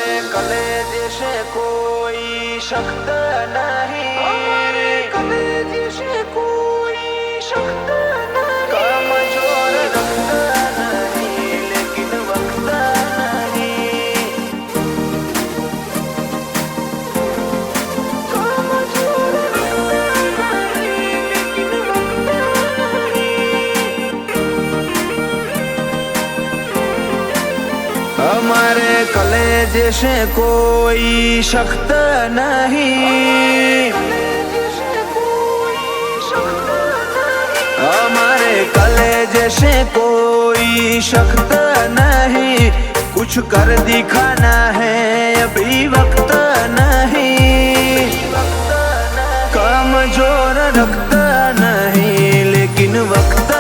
हमारे कलेजे से कोई शख्त नहीं, हमारे कलेजे से कोई शख्त नहीं, कमजोर रखता नहीं लेकिन वक्त नहीं, कमजोर रखता नहीं लेकिन वक्त नहीं। हमारे कलेजे से कोई शख्त नहीं, हमारे कलेजे से कोई शख्त नहीं, कुछ कर दिखाना है अभी वक्त नहीं, कमजोर रखता नहीं लेकिन वक्त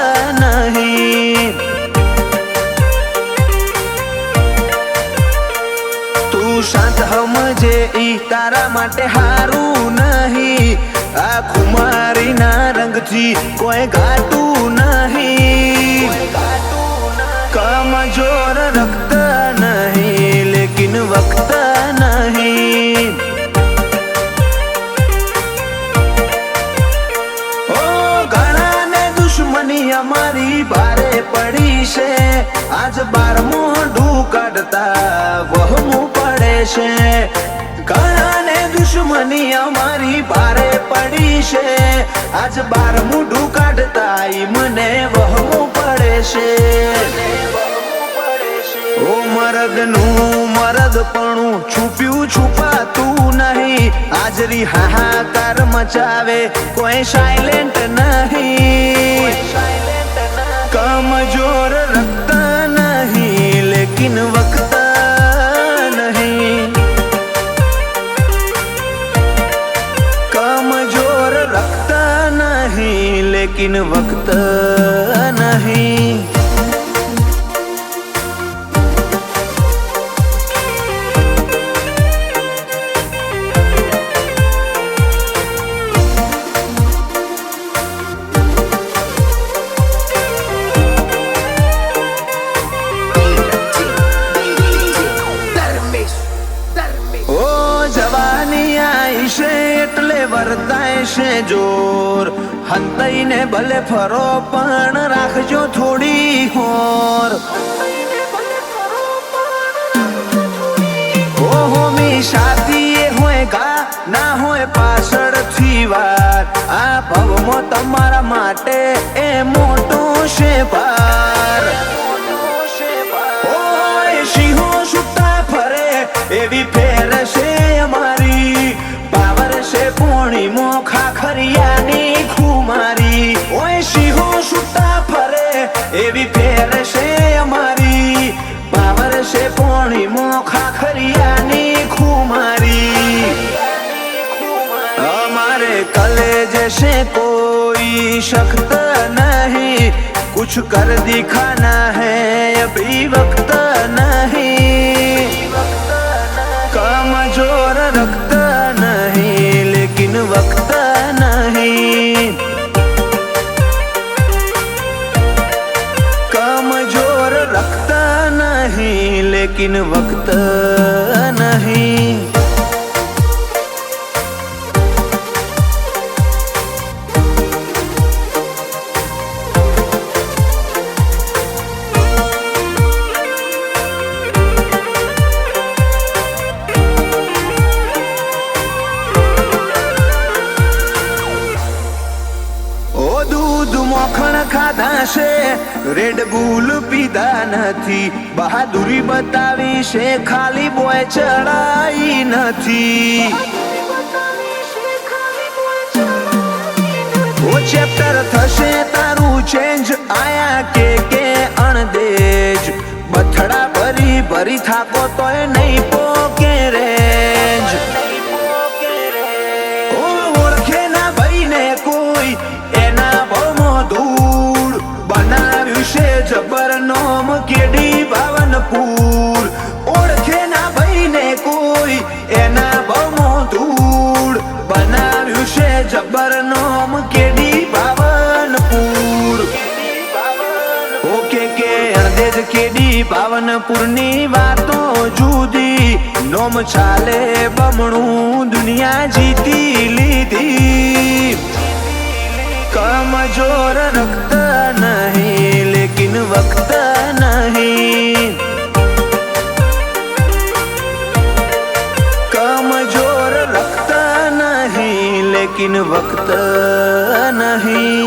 नहीं। તું શાંત સમજે ઈ તારા માટે હારું નહીં, આ ખુમારીના રંગથી કોઈ ઘાટું નહીં, કમજોર રખતા નહીં લેકિન વખત નહીં। ઓ ઘણાને દુશ્મની અમારી ભારે પડી છે, આજ બાર મોઢું કાઢતા વહમું પડે છે, ઘણાને દુશ્મની અમારી ભારે પડી છે, આજ બાર મોઢું કાઢતા ઈ મને વહમું પડે છે। ઓ મરદનું મરદપણું છુપ્યું છુપાતું નહીં, હાજરી હાહાકાર મચાવે કોઈ સાયલેન્ટ નહીં, कमजोर रखता नहीं लेकिन वक्त नहीं, कमजोर रखता नहीं लेकिन वक्त नहीं। એટલે વર્તાય છે જોર, હંતાઈને ભલે ફરો પણ રાખજો થોડી હોર। ઓ હોમી શાદીએ હોય ઘા ના હોય પાછળથી વાર, આ ભવમાં તમારા માટે એ મોટો છે ભાર। ઓય સિંહો છૂટા ફરે એવી ફેર છે અમારી, પાવર છે પૂર્ણિમો ખાખરિયાની ખુમારી। ઓય સિંહો છૂટા ફરે એવી ફેર છે અમારી, પાવર છે પૂર્ણિમો ખાખરિયાની ખુમારી। हमारे कलेजे से कोई शख्त नहीं, कुछ कर दिखाना है अभी वक्त नहीं, कमजोर रखता नहीं लेकिन वक्त नहीं, कमजोर रखता नहीं लेकिन वक्त नहीं। મખણ ખાધા છે રેડ બુલ પીધા નથી, બહાદુરી બતાવી છે ખાલી બોય ચડાઈ નથી। ઓ ચેપ્ટર થશે તારું ચેન્જ આયા કે અણદેજ, બથડા ભરી ભરી થાકો તોય નહીં પોકે રેન્જ। ઓ ઓળખે ના ભાઈને કોઈ એના ધૂળ બનાવ્યું છે જબર નોમ કેડી ભાવનપુર, ઓળખે ના ભાઈને કોઈ એના બમો ધૂળ બનાવ્યું છે જબર નોમ કેડી ભાવનપુર। ઓકે કે જ કેડી પાવનપુરની વાતો જુદી નોમ ચાલે બમણું દુનિયા જીતી લીધી કમજોર રખત નહીં લેકિન વખત નહીં कमजोर रखता नहीं लेकिन वक्त नहीं